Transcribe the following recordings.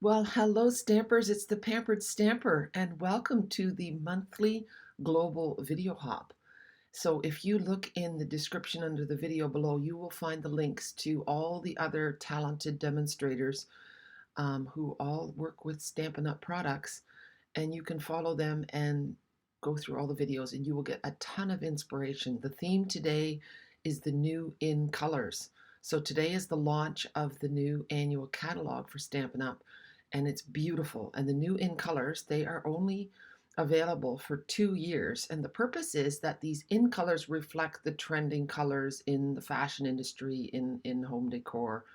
Well, hello, Stampers. It's the Pampered Stamper, and welcome to the monthly Global Video Hop. So, if you look in the description under the video below, you will find the links to all the other talented demonstrators who all work with Stampin' Up! Products, and you can follow them and go through all the videos, and you will get a ton of inspiration. The theme today is the new in colors. So, today is the launch of the new annual catalog for Stampin' Up! And it's beautiful. And the new in colors, they are only available for 2 years. And the purpose is that these in colors reflect the trending colors in the fashion industry, in home decor.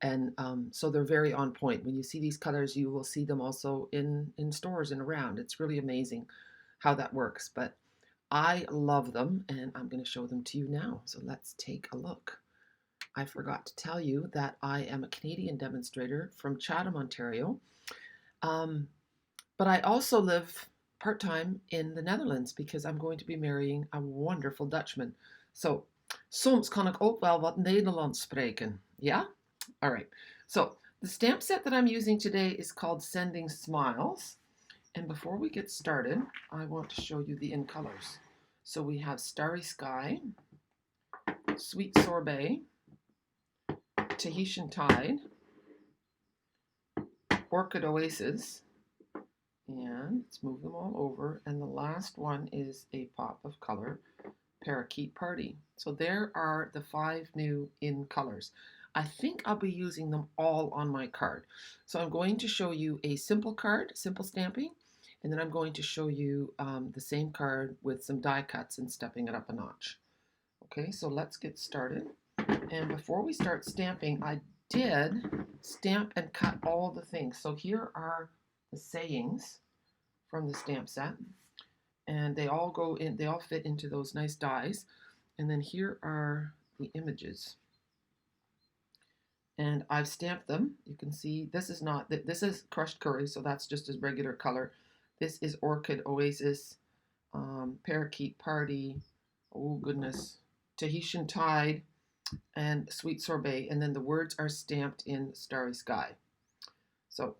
And so they're very on point. When you see these colors, you will see them also in stores and around. It's really amazing how that works. But I love them, and I'm going to show them to you now. So let's take a look. I forgot to tell you that I am a Canadian demonstrator from Chatham, Ontario. But I also live part-time in the Netherlands because I'm going to be marrying a wonderful Dutchman. So, soms kan ik ook wel wat Nederlands spreken. Yeah? All right. So, the stamp set that I'm using today is called Sending Smiles. And before we get started, I want to show you the in colors. So we have Starry Sky, Sweet Sorbet, Tahitian Tide, Orchid Oasis, and let's move them all over. And the last one is a pop of color, Parakeet Party. So there are the 5 new in colors. I think I'll be using them all on my card. So I'm going to show you a simple card, simple stamping, and then I'm going to show you the same card with some die cuts and stepping it up a notch. Okay, so let's get started. And before we start stamping, I did stamp and cut all the things. So here are the sayings from the stamp set. And they all go in, they all fit into those nice dies. And then here are the images. And I've stamped them. You can see this is not, this is crushed curry, so that's just as regular color. This is Orchid Oasis, Parakeet Party, oh goodness, Tahitian Tide, and Sweet Sorbet, and then the words are stamped in Starry Sky. So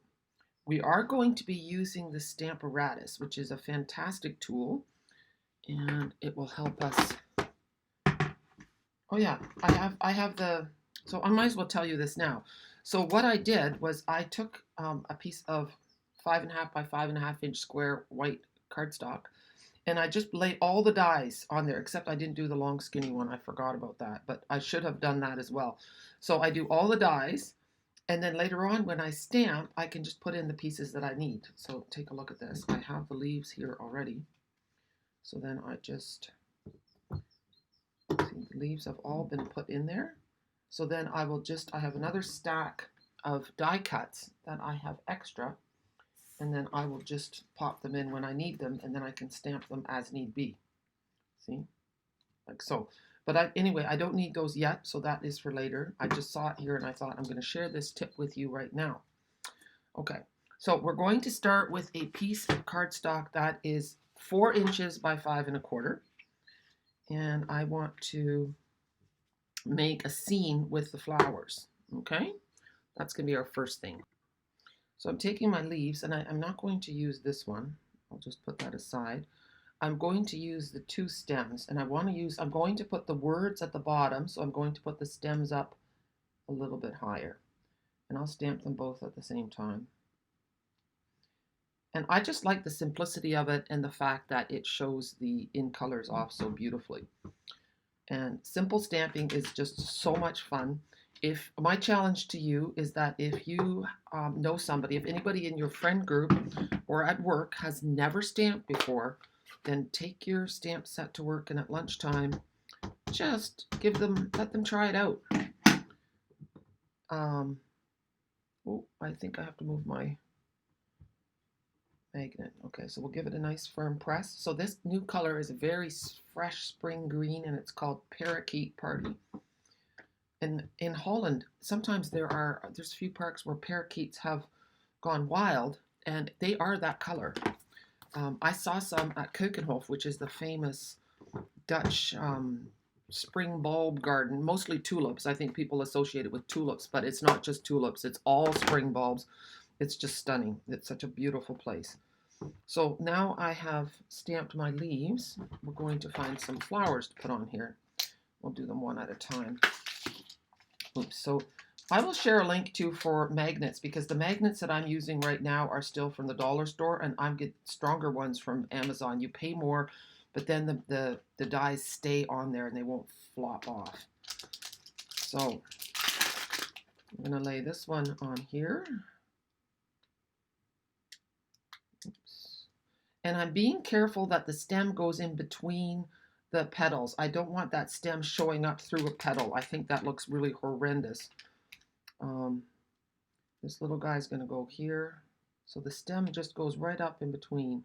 we are going to be using the Stamparatus, which is a fantastic tool, and it will help us. Oh yeah, I have the, so I might as well tell you this now. So what I did was I took a piece of 5.5 by 5.5 inch square white cardstock, and I just lay all the dies on there, except I didn't do the long skinny one. I forgot about that, but I should have done that as well. So I do all the dies, and then later on when I stamp, I can just put in the pieces that I need. So take a look at this. I have the leaves here already. So then I just, see, the leaves have all been put in there. So then I will just, I have another stack of die cuts that I have extra, and then I will just pop them in when I need them, and then I can stamp them as need be. See? Like so. But anyway, I don't need those yet, so that is for later. I just saw it here, and I thought I'm going to share this tip with you right now. Okay, so we're going to start with a piece of cardstock that is 4 inches by 5.25. And I want to make a scene with the flowers. Okay? That's going to be our first thing. So I'm taking my leaves, and I'm not going to use this one. I'll just put that aside. I'm going to use the 2 stems, and I'm going to put the words at the bottom, so I'm going to put the stems up a little bit higher. And I'll stamp them both at the same time. And I just like the simplicity of it and the fact that it shows the in colors off so beautifully. And simple stamping is just so much fun. If my challenge to you is that if you know somebody, if anybody in your friend group or at work has never stamped before, then take your stamp set to work, and at lunchtime, just let them try it out. Oh, I think I have to move my magnet. Okay, so we'll give it a nice firm press. So this new color is a very fresh spring green, and it's called Parakeet Party. And in Holland, sometimes there's a few parks where parakeets have gone wild, and they are that color. I saw some at Keukenhof, which is the famous Dutch spring bulb garden, mostly tulips. I think people associate it with tulips, but it's not just tulips, it's all spring bulbs. It's just stunning. It's such a beautiful place. So now I have stamped my leaves. We're going to find some flowers to put on here. We'll do them one at a time. Oops. So I will share a link too for magnets, because the magnets that I'm using right now are still from the dollar store, and I'm getting stronger ones from Amazon. You pay more, but then the dies stay on there and they won't flop off. So I'm going to lay this one on here. Oops. And I'm being careful that the stem goes in between the petals. I don't want that stem showing up through a petal. I think that looks really horrendous. This little guy's going to go here. So the stem just goes right up in between.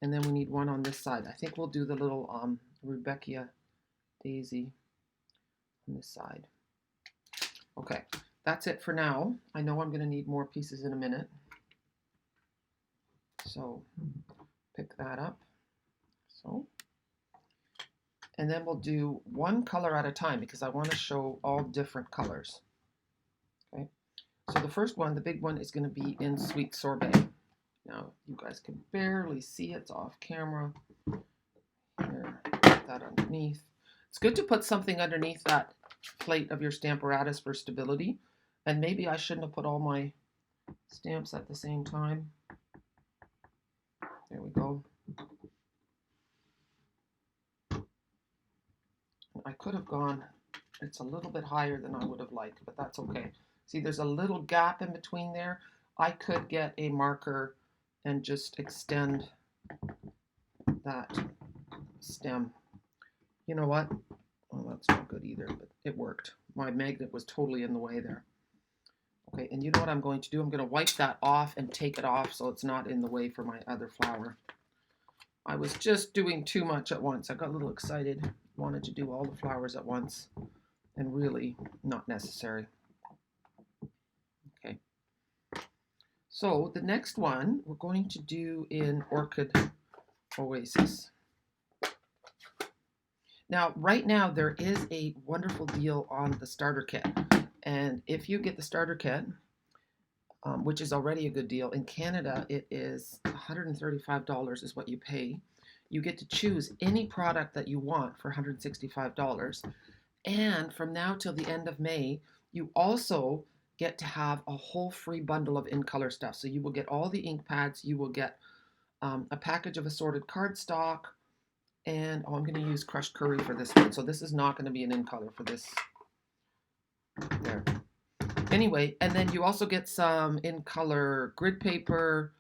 And then we need one on this side. I think we'll do the little Rudbeckia daisy on this side. Okay, that's it for now. I know I'm going to need more pieces in a minute. So pick that up. So. And then we'll do one color at a time, because I want to show all different colors. Okay, so the first one, the big one, is going to be in Sweet Sorbet. Now, you guys can barely see it. It's off camera. Here, put that underneath. It's good to put something underneath that plate of your Stamparatus for stability. And maybe I shouldn't have put all my stamps at the same time. There we go. I could have gone, it's a little bit higher than I would have liked, but that's okay. See, there's a little gap in between there. I could get a marker and just extend that stem. You know what? Well, that's not good either, but it worked. My magnet was totally in the way there. Okay, and you know what I'm going to do? I'm going to wipe that off and take it off so it's not in the way for my other flower. I was just doing too much at once. I got a little excited, wanted to do all the flowers at once, and really not necessary. Okay. So the next one we're going to do in Orchid Oasis. Now, right now, there is a wonderful deal on the starter kit. And if you get the starter kit, which is already a good deal, in Canada, it is $135 is what you pay. You get to choose any product that you want for $165. And from now till the end of May, you also get to have a whole free bundle of in-color stuff. So you will get all the ink pads, you will get a package of assorted cardstock, and I'm going to use crushed curry for this one. So this is not going to be an in-color for this. There. Anyway, and then you also get some in-color grid paper.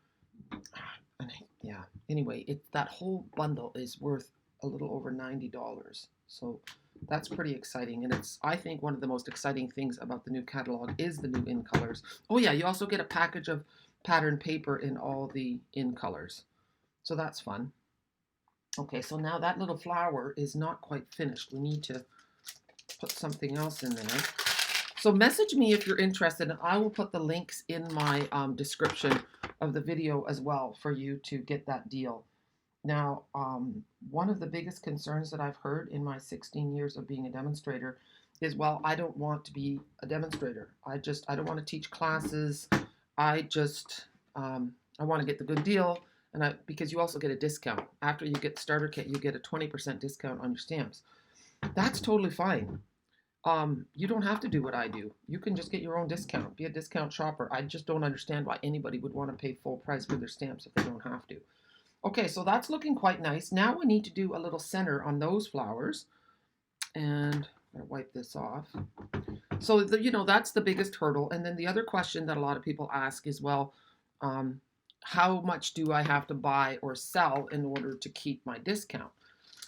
Yeah, anyway, that whole bundle is worth a little over $90. So that's pretty exciting. And it's, I think, one of the most exciting things about the new catalog is the new in-colors. Oh yeah, you also get a package of pattern paper in all the in-colors. So that's fun. Okay, so now that little flower is not quite finished. We need to put something else in there. So message me if you're interested, and I will put the links in my description of the video as well for you to get that deal. Now, one of the biggest concerns that I've heard in my 16 years of being a demonstrator is, well, I don't want to be a demonstrator. I don't want to teach classes. I want to get the good deal. And because you also get a discount. After you get the starter kit, you get a 20% discount on your stamps. That's totally fine. You don't have to do what I do. You can just get your own discount. Be a discount shopper. I just don't understand why anybody would want to pay full price for their stamps if they don't have to. Okay, so that's looking quite nice. Now we need to do a little center on those flowers. And I'm going to wipe this off. So, that's the biggest hurdle. And then the other question that a lot of people ask is, well, how much do I have to buy or sell in order to keep my discount?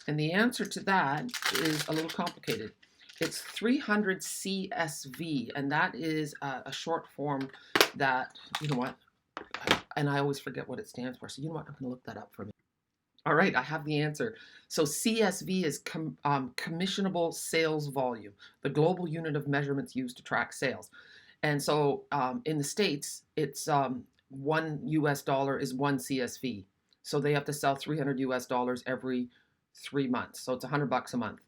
And the answer to that is a little complicated. It's 300 CSV, and that is a short form that, and I always forget what it stands for. So you know what, I'm going to look that up for me. All right, I have the answer. So CSV is commissionable sales volume, the global unit of measurements used to track sales. And so in the States, it's $1 is one CSV. So they have to sell $300 every 3 months. So it's $100 a month.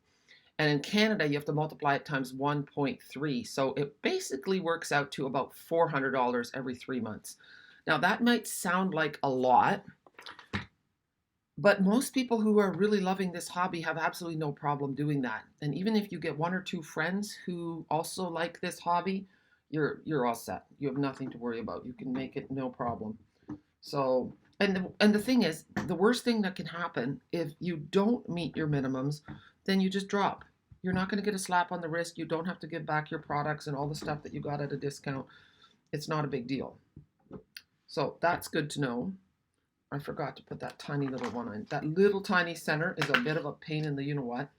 And in Canada, you have to multiply it times 1.3. So it basically works out to about $400 every 3 months. Now, that might sound like a lot, but most people who are really loving this hobby have absolutely no problem doing that. And even if you get one or two friends who also like this hobby, you're all set. You have nothing to worry about. You can make it no problem. So, and the thing is, the worst thing that can happen if you don't meet your minimums, then you just drop. You're not going to get a slap on the wrist. You don't have to give back your products and all the stuff that you got at a discount. It's not a big deal. So that's good to know. I forgot to put that tiny little one on. That little tiny center is a bit of a pain in the you know what,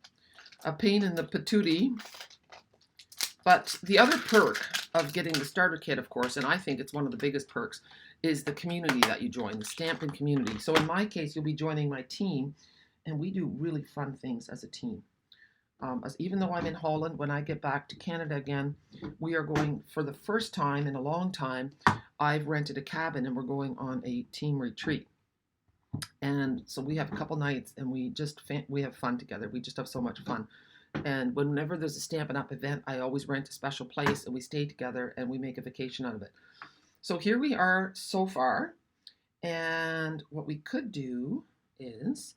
a pain in the patootie. But the other perk of getting the starter kit, of course, and I think it's one of the biggest perks, is the community that you join, the Stampin' community. So in my case, you'll be joining my team, and we do really fun things as a team. Even though I'm in Holland, when I get back to Canada again, we are going, for the first time in a long time, I've rented a cabin and we're going on a team retreat. And so we have a couple nights and we have fun together. We just have so much fun. And whenever there's a Stampin' Up event, I always rent a special place and we stay together and we make a vacation out of it. So here we are so far. And what we could do is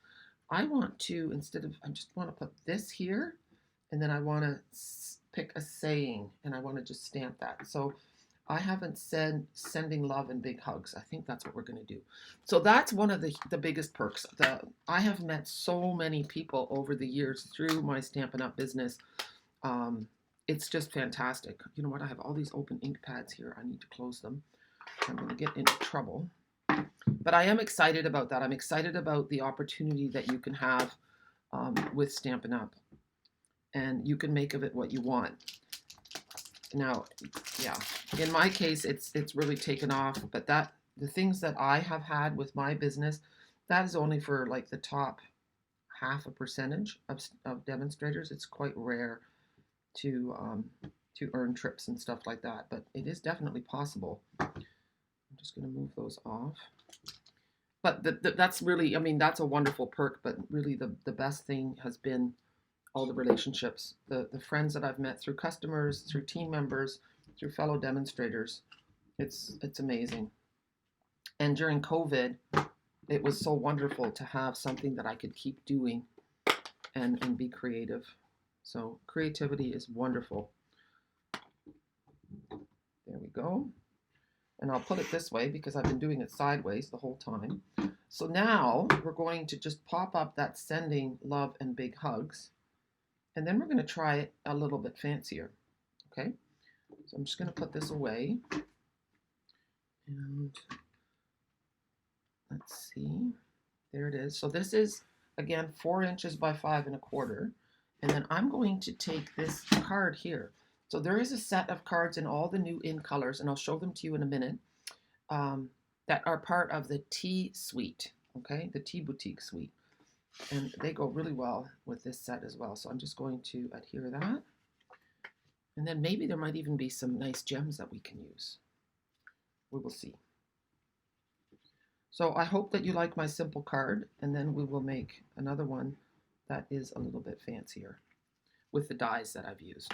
I want to, I just want to put this here, and then I want to pick a saying, and I want to just stamp that. So I haven't said sending love and big hugs. I think that's what we're going to do. So that's one of the biggest perks. I have met so many people over the years through my Stampin' Up business. It's just fantastic. You know what? I have all these open ink pads here. I need to close them. I'm going to get into trouble. But I am excited about that. I'm excited about the opportunity that you can have with Stampin' Up. And you can make of it what you want. Now, yeah, in my case, it's really taken off. But the things that I have had with my business, that is only for like the top 0.5% of demonstrators. It's quite rare to earn trips and stuff like that. But it is definitely possible. I'm just going to move those off. But that's really, I mean, that's a wonderful perk. But really, the best thing has been all the relationships, the friends that I've met through customers, through team members, through fellow demonstrators. It's amazing. And during COVID, it was so wonderful to have something that I could keep doing and be creative. So creativity is wonderful. There we go. And I'll put it this way because I've been doing it sideways the whole time. So now we're going to just pop up that sending love and big hugs. And then we're going to try it a little bit fancier. Okay? So I'm just going to put this away. And let's see. There it is. So this is, again, 4 inches by 5.25. And then I'm going to take this card here. So there is a set of cards in all the new in colors, and I'll show them to you in a minute, that are part of the tea suite, okay? The tea boutique suite. And they go really well with this set as well. So I'm just going to adhere that. And then maybe there might even be some nice gems that we can use. We will see. So I hope that you like my simple card, and then we will make another one that is a little bit fancier with the dies that I've used.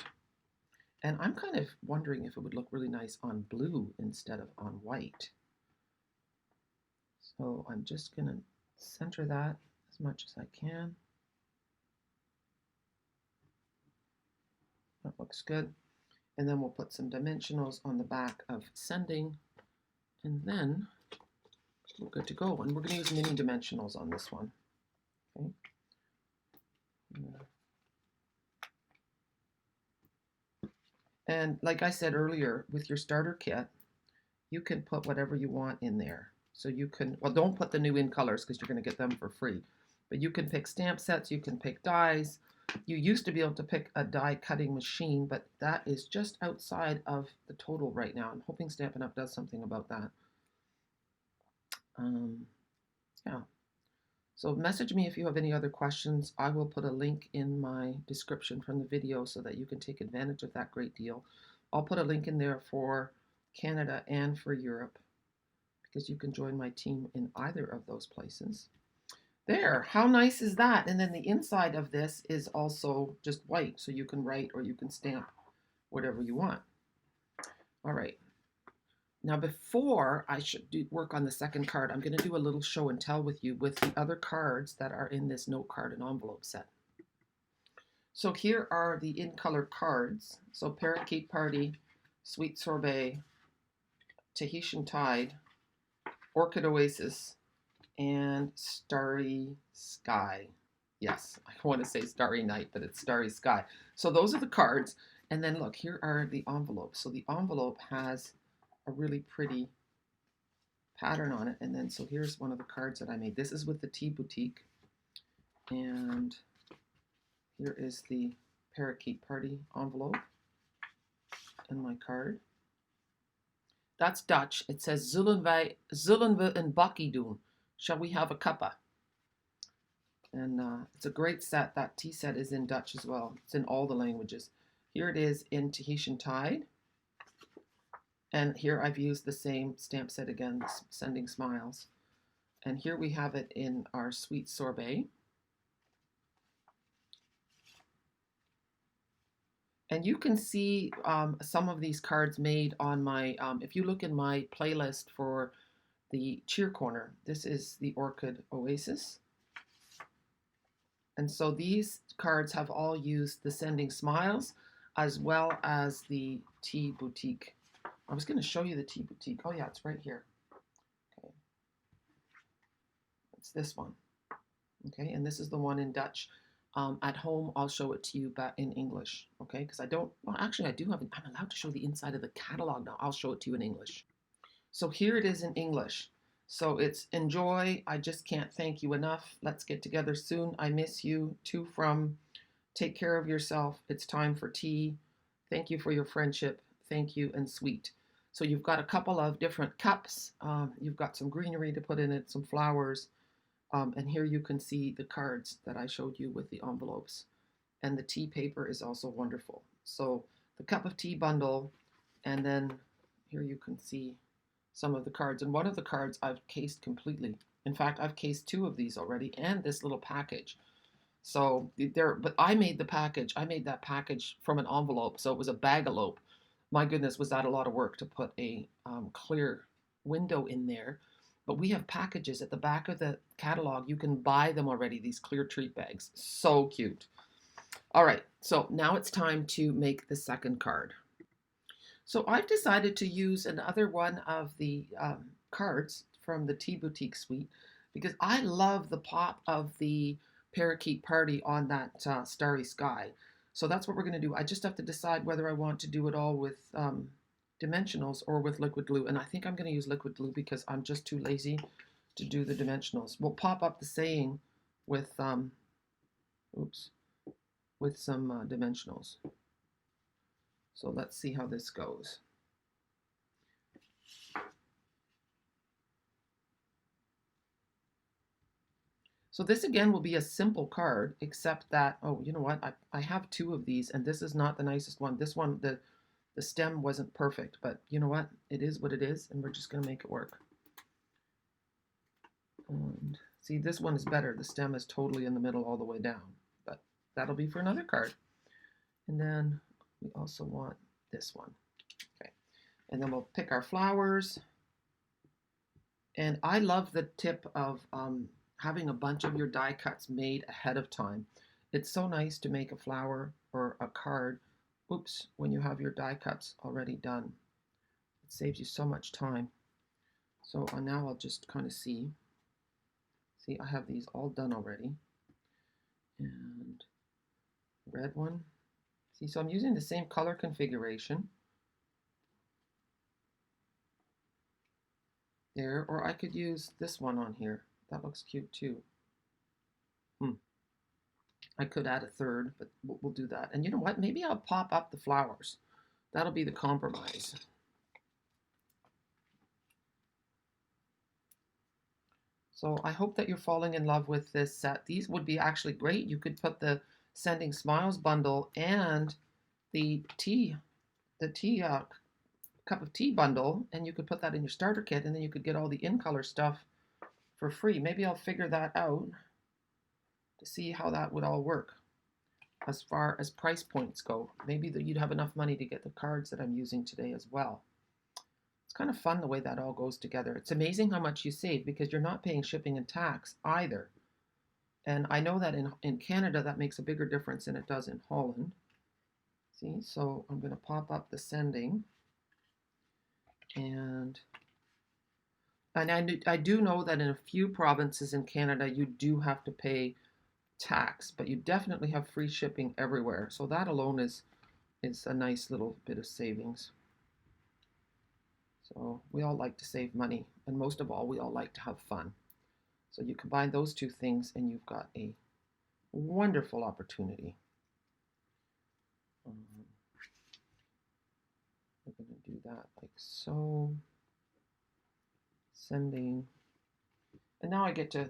And I'm kind of wondering if it would look really nice on blue instead of on white. So I'm just going to center that as much as I can. That looks good. And then we'll put some dimensionals on the back of sending. And then we're good to go. And we're going to use mini dimensionals on this one. Okay. And like I said earlier, with your starter kit, you can put whatever you want in there. So you can, well, don't put the new in colors because you're going to get them for free. But you can pick stamp sets, you can pick dies. You used to be able to pick a die cutting machine, but that is just outside of the total right now. I'm hoping Stampin' Up! Does something about that. Yeah. So message me if you have any other questions. I will put a link in my description from the video so that you can take advantage of that great deal. I'll put a link in there for Canada and for Europe because you can join my team in either of those places. There, how nice is that? And then the inside of this is also just white, so you can write or you can stamp whatever you want. All right. Now, before I should work on the second card, I'm going to do a little show and tell with you with the other cards that are in this note card and envelope set. So here are the in-color cards. So Parakeet Party, Sweet Sorbet, Tahitian Tide, Orchid Oasis, and Starry Sky. Yes, I want to say Starry Night, but it's Starry Sky. So those are the cards. And then look, here are the envelopes. So the envelope has a really pretty pattern on it. And then, so here's one of the cards that I made. This is with the Tea Boutique. And here is the Parakeet Party envelope and my card. That's Dutch. It says, zullen we een bakkie doen? Shall we have a cuppa? And it's a great set. That tea set is in Dutch as well. It's in all the languages. Here it is in Tahitian Tide. And here I've used the same stamp set again, Sending Smiles. And here we have it in our Sweet Sorbet. And you can see some of these cards made on my, if you look in my playlist for the Cheer Corner, this is the Orchid Oasis. And so these cards have all used the Sending Smiles as well as the Tea Boutique. I was going to show you the Tea Boutique. Oh yeah, it's right here. Okay. It's this one. Okay, and this is the one in Dutch. At home, I'll show it to you back in English, okay? Because I don't, well, actually, I do have, I'm allowed to show the inside of the catalog now. I'll show it to you in English. So here it is in English. So it's enjoy, I just can't thank you enough. Let's get together soon. I miss you. To from, take care of yourself. It's time for tea. Thank you for your friendship. Thank you, and sweet. So you've got a couple of different cups. You've got some greenery to put in it, some flowers. And here you can see the cards that I showed you with the envelopes. And the tea paper is also wonderful. So the cup of tea bundle, and then here you can see some of the cards. And one of the cards I've cased completely. In fact, I've cased two of these already, and this little package. So there, but I made the package. I made that package from an envelope, so it was a bag-elope. My goodness, was that a lot of work to put a clear window in there. But we have packages at the back of the catalog. You can buy them already, these clear treat bags. So cute. All right, so now it's time to make the second card. So I've decided to use another one of the cards from the Tea Boutique suite because I love the pop of the Parakeet Party on that Starry Sky. So that's what we're going to do. I just have to decide whether I want to do it all with dimensionals or with liquid glue. And I think I'm going to use liquid glue because I'm just too lazy to do the dimensionals. We'll pop up the saying with, with some dimensionals. So let's see how this goes. So this again will be a simple card, except that, oh, you know what? I have two of these, and this is not the nicest one. This one, the stem wasn't perfect, but you know what? It is what it is, and we're just going to make it work. And see, this one is better. The stem is totally in the middle all the way down, but that'll be for another card. And then we also want this one. Okay, and then we'll pick our flowers. And I love the tip of having a bunch of your die cuts made ahead of time. It's so nice to make a flower or a card, when you have your die cuts already done. It saves you so much time. So now I'll just kind of see. See, I have these all done already. And red one. See, so I'm using the same color configuration. There, or I could use this one on here. That looks cute too. I could add a third, but we'll do that. And you know what? Maybe I'll pop up the flowers. That'll be the compromise. So I hope that you're falling in love with this set. These would be actually great. You could put the Sending Smiles bundle and the cup of tea bundle, and you could put that in your starter kit, and then you could get all the in-color stuff for free. Maybe I'll figure that out. see how that would all work as far as price points go. Maybe that you'd have enough money to get the cards that I'm using today as well. It's kind of fun the way that all goes together. It's amazing how much you save because you're not paying shipping and tax either. And I know that in Canada that makes a bigger difference than it does in Holland. See, so I'm going to pop up the sending. And I do know that in a few provinces in Canada you do have to pay tax, but you definitely have free shipping everywhere. So that alone is a nice little bit of savings. So we all like to save money, and most of all, we all like to have fun. So you combine those two things and you've got a wonderful opportunity. We're going to do that like so. Sending. And now I get to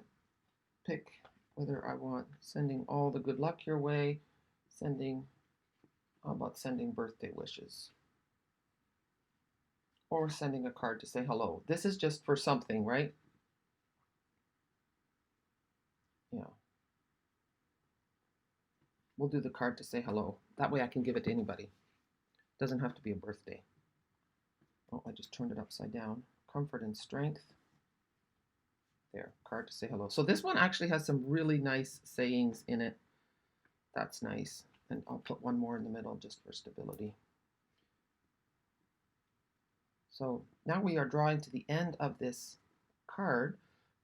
pick whether I want sending all the good luck your way, how about sending birthday wishes? Or sending a card to say hello. This is just for something, right? Yeah. We'll do the card to say hello. That way I can give it to anybody. It doesn't have to be a birthday. Oh, I just turned it upside down. Comfort and strength. There, card to say hello. So this one actually has some really nice sayings in it. That's nice. And I'll put one more in the middle just for stability. So now we are drawing to the end of this card.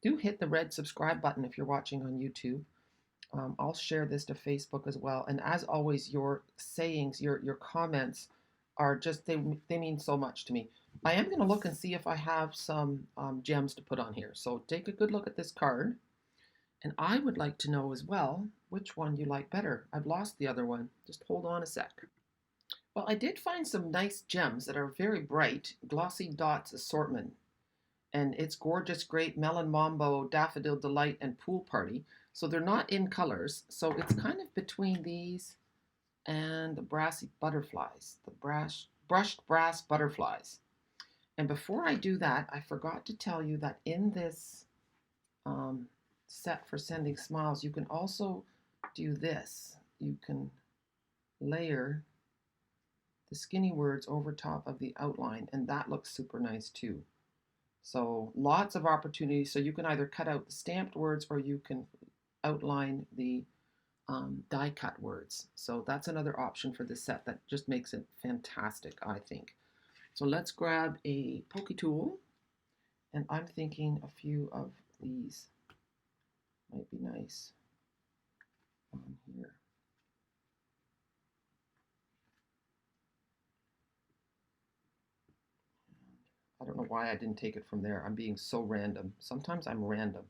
Do hit the red subscribe button if you're watching on YouTube. I'll share this to Facebook as well. And as always, your sayings, your comments are just, they mean so much to me. I am going to look and see if I have some gems to put on here. So take a good look at this card. And I would like to know as well which one you like better. I've lost the other one. Just hold on a sec. Well, I did find some nice gems that are very bright, glossy dots assortment. And it's Gorgeous Grape, Melon Mambo, Daffodil Delight, and Pool Party. So they're not in colors. So it's kind of between these and the brassy butterflies, the brushed brass butterflies. And before I do that, I forgot to tell you that in this set for sending smiles, you can also do this. You can layer the skinny words over top of the outline, and that looks super nice too. So lots of opportunities. So you can either cut out the stamped words or you can outline the die cut words. So that's another option for this set that just makes it fantastic, I think. So let's grab a pokey tool, and I'm thinking a few of these might be nice on here. I don't know why I didn't take it from there. I'm being so random. Sometimes I'm random.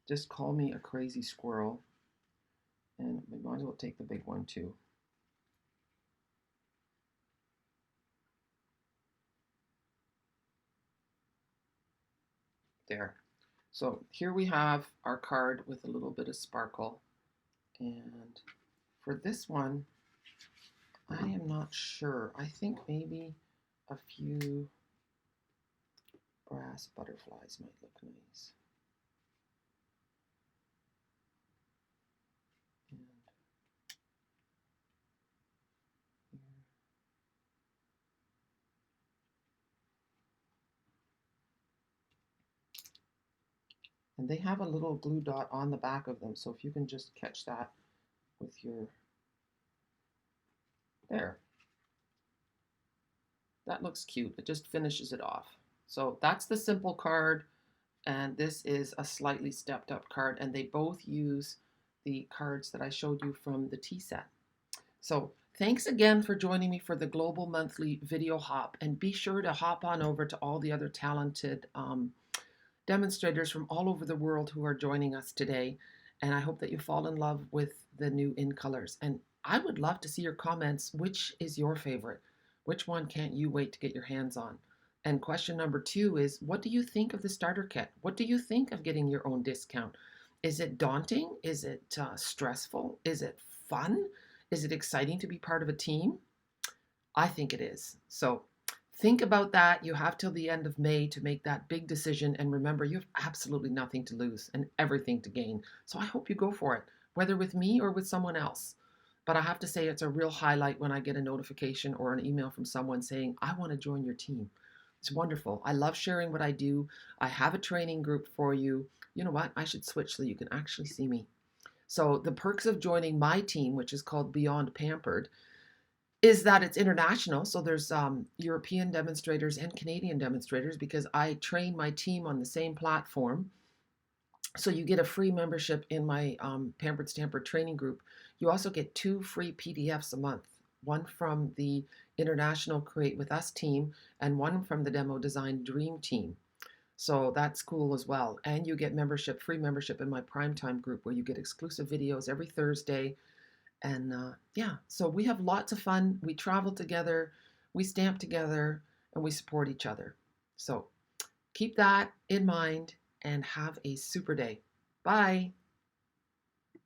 Just call me a crazy squirrel. And we might as well take the big one too. There. So here we have our card with a little bit of sparkle. And for this one, I am not sure. I think maybe a few brass butterflies might look nice. And they have a little glue dot on the back of them, so if you can just catch that with your, there. That looks cute. It just finishes it off. So that's the simple card, and this is a slightly stepped up card, and they both use the cards that I showed you from the tea set. So thanks again for joining me for the Global Monthly Video Hop, and be sure to hop on over to all the other talented demonstrators from all over the world who are joining us today. And I hope that you fall in love with the new in colors. And I would love to see your comments. Which is your favorite? Which one can't you wait to get your hands on? And question number 2 is, what do you think of the starter kit? What do you think of getting your own discount? Is it daunting? Is it stressful? Is it fun? Is it exciting to be part of a team? I think it is. So think about that. You have till the end of May to make that big decision. And remember, you have absolutely nothing to lose and everything to gain. So I hope you go for it. whether with me or with someone else. But I have to say, it's a real highlight when I get a notification or an email from someone saying, I want to join your team. It's wonderful. I love sharing what I do. I have a training group for you. You know what? I should switch so you can actually see me. So, the perks of joining my team, which is called Beyond Pampered, is that it's international. So, there's European demonstrators and Canadian demonstrators because I train my team on the same platform. So you get a free membership in my Pampered Stamper training group. You also get 2 free PDFs a month, one from the International Create With Us team and one from the Demo Design Dream team. So that's cool as well. And you get membership, free membership in my Primetime group where you get exclusive videos every Thursday. And yeah, so we have lots of fun. We travel together, we stamp together, and we support each other. So keep that in mind and have a super day. Bye.